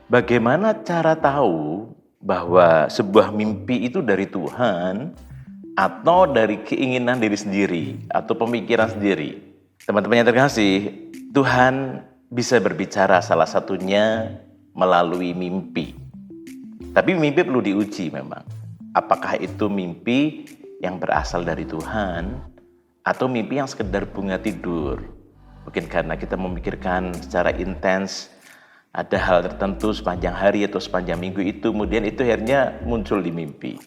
Bagaimana cara tahu bahwa sebuah mimpi itu dari Tuhan atau dari keinginan diri sendiri atau pemikiran sendiri? Teman-teman yang terkasih, Tuhan bisa berbicara salah satunya melalui mimpi. Tapi mimpi perlu diuji memang. Apakah itu mimpi yang berasal dari Tuhan atau mimpi yang sekedar bunga tidur? Mungkin karena kita memikirkan secara intens ada hal tertentu sepanjang hari atau sepanjang minggu itu, kemudian itu akhirnya muncul di mimpi.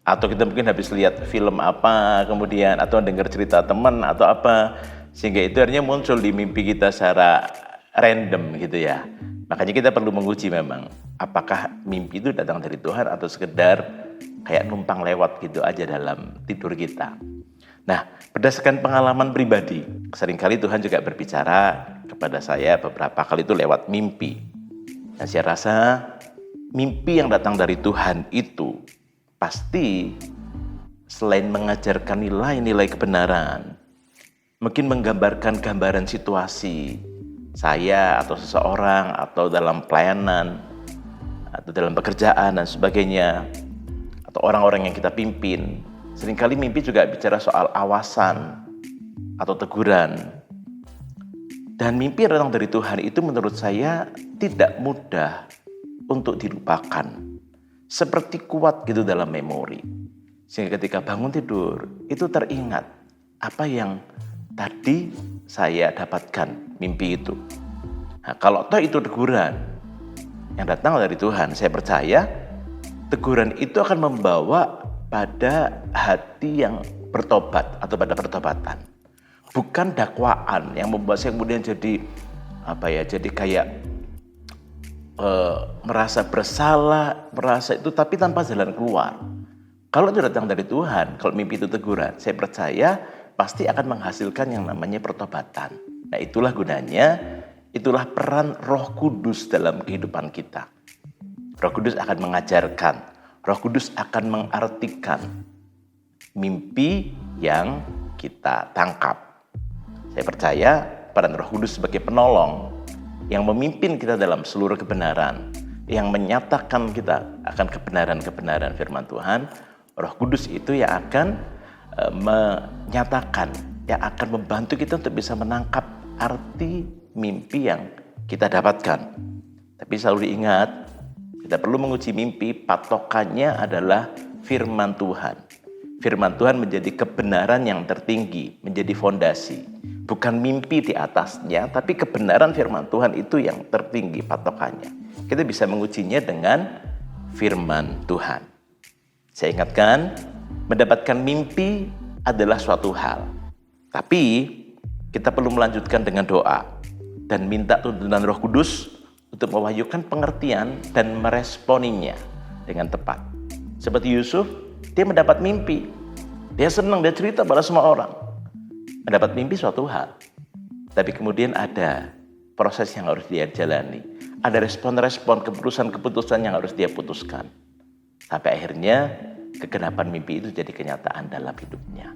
Atau kita mungkin habis lihat film apa, kemudian atau dengar cerita teman atau apa, sehingga itu akhirnya muncul di mimpi kita secara random gitu ya. Makanya kita perlu menguji memang, apakah mimpi itu datang dari Tuhan atau sekedar kayak numpang lewat gitu aja dalam tidur kita. Nah, berdasarkan pengalaman pribadi, seringkali Tuhan juga berbicara kepada saya beberapa kali itu lewat mimpi. Dan saya rasa mimpi yang datang dari Tuhan itu pasti selain mengajarkan nilai-nilai kebenaran, mungkin menggambarkan gambaran situasi saya atau seseorang atau dalam pelayanan atau dalam pekerjaan dan sebagainya, atau orang-orang yang kita pimpin. Seringkali mimpi juga bicara soal awasan atau teguran. Dan mimpi yang datang dari Tuhan itu menurut saya tidak mudah untuk dilupakan. Seperti kuat gitu dalam memori. Sehingga ketika bangun tidur itu teringat apa yang tadi saya dapatkan mimpi itu. Nah, kalau toh itu teguran yang datang dari Tuhan, saya percaya teguran itu akan membawa pada hati yang bertobat atau pada pertobatan. Bukan dakwaan yang membuat saya kemudian jadi jadi kayak merasa bersalah, merasa itu tapi tanpa jalan keluar. Kalau itu datang dari Tuhan, kalau mimpi itu teguran, saya percaya pasti akan menghasilkan yang namanya pertobatan. Nah, itulah gunanya, itulah peran Roh Kudus dalam kehidupan kita. Roh Kudus akan mengajarkan, Roh Kudus akan mengartikan mimpi yang kita tangkap. Saya percaya peran Roh Kudus sebagai penolong yang memimpin kita dalam seluruh kebenaran, yang menyatakan kita akan kebenaran-kebenaran firman Tuhan. Roh Kudus itu yang akan menyatakan, yang akan membantu kita untuk bisa menangkap arti mimpi yang kita dapatkan. Tapi selalu diingat, kita perlu menguji mimpi, patokannya adalah firman Tuhan. Firman Tuhan menjadi kebenaran yang tertinggi, menjadi fondasi. Bukan mimpi di atasnya, tapi kebenaran firman Tuhan itu yang tertinggi patokannya. Kita bisa mengujinya dengan firman Tuhan. Saya ingatkan, mendapatkan mimpi adalah suatu hal. Tapi kita perlu melanjutkan dengan doa dan minta tuntunan Roh Kudus untuk mewahyukan pengertian dan meresponinya dengan tepat. Seperti Yusuf, dia mendapat mimpi. Dia senang, dia cerita pada semua orang. Mendapat mimpi suatu hal. Tapi kemudian ada proses yang harus dia jalani. Ada respon-respon, keputusan-keputusan yang harus dia putuskan. Sampai akhirnya kegenapan mimpi itu jadi kenyataan dalam hidupnya.